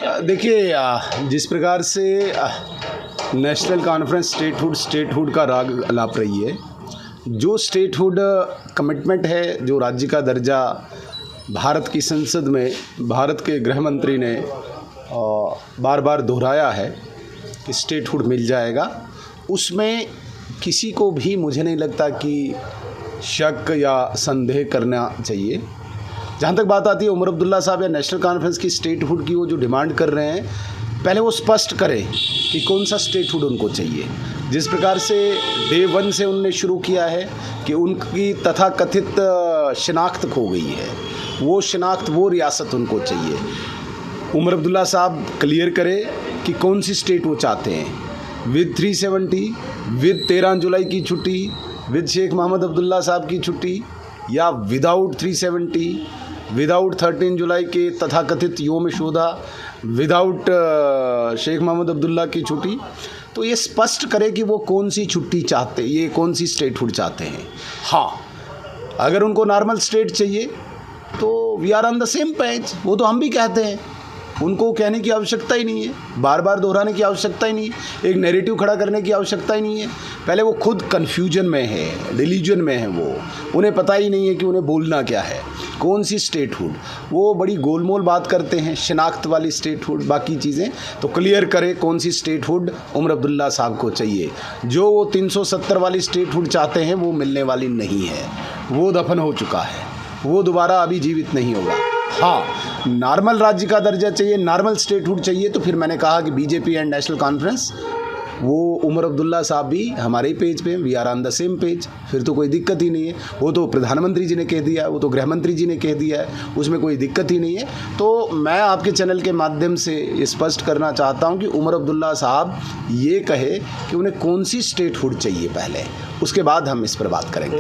देखिए, जिस प्रकार से नेशनल कॉन्फ्रेंस स्टेटहुड का राग अलाप रही है, जो स्टेटहुड कमिटमेंट है, जो राज्य का दर्जा भारत की संसद में भारत के गृह मंत्री ने बार बार दोहराया है कि स्टेटहुड मिल जाएगा, उसमें किसी को भी मुझे नहीं लगता कि शक या संदेह करना चाहिए। जहाँ तक बात आती है उमर अब्दुल्ला साहब या नेशनल कॉन्फ्रेंस की स्टेटहुड की, वो जो डिमांड कर रहे हैं, पहले वो स्पष्ट करें कि कौन सा स्टेटहुड उनको चाहिए। जिस प्रकार से डे 1 से उनने शुरू किया है कि उनकी तथाकथित शिनाख्त खो गई है, वो शिनाख्त, वो रियासत उनको चाहिए। उमर अब्दुल्ला साहब क्लियर करें कि कौन सी स्टेट वो चाहते हैं, विद 370, विद 13 जुलाई की छुट्टी, विद शेख मोहम्मद अब्दुल्ला साहब की छुट्टी, या विदाउट 370, विदाउट 13 जुलाई के तथाकथित योम शुहदा, विदाउट शेख मोहम्मद अब्दुल्ला की छुट्टी। तो ये स्पष्ट करे कि वो कौन सी छुट्टी चाहते, ये कौन सी स्टेटहुड चाहते हैं। हाँ, अगर उनको नॉर्मल स्टेट चाहिए तो we are on the same page, वो तो हम भी कहते हैं, उनको कहने की आवश्यकता ही नहीं है, बार बार दोहराने की आवश्यकता ही नहीं है, एक नैरेटिव खड़ा करने की आवश्यकता ही नहीं है। पहले वो खुद कन्फ्यूजन में है, डिलीजन में है, वो उन्हें पता ही नहीं है कि उन्हें बोलना क्या है, कौन सी स्टेटहुड। वो बड़ी गोलमोल बात करते हैं, शिनाख्त वाली स्टेटहुड, बाकी चीज़ें। तो क्लियर करे कौन सी स्टेटहुड उमर अब्दुल्ला साहब को चाहिए। जो वो 370 वाली स्टेटहुड चाहते हैं वो मिलने वाली नहीं है, वो दफन हो चुका है, वो दोबारा अभी जीवित नहीं होगा। हाँ, नॉर्मल राज्य का दर्जा चाहिए, नॉर्मल स्टेटहुड चाहिए, तो फिर मैंने कहा कि बीजेपी एंड नेशनल कॉन्फ्रेंस, वो उमर अब्दुल्ला साहब भी हमारे ही पेज पे, we are on the same page, फिर तो कोई दिक्कत ही नहीं है। वो तो प्रधानमंत्री जी ने कह दिया, वो तो गृह मंत्री जी ने कह दिया है, उसमें कोई दिक्कत ही नहीं है। तो मैं आपके चैनल के माध्यम से स्पष्ट करना चाहता हूँ कि उमर अब्दुल्ला साहब ये कहे कि उन्हें कौन सी स्टेटहुड चाहिए पहले, उसके बाद हम इस पर बात करेंगे।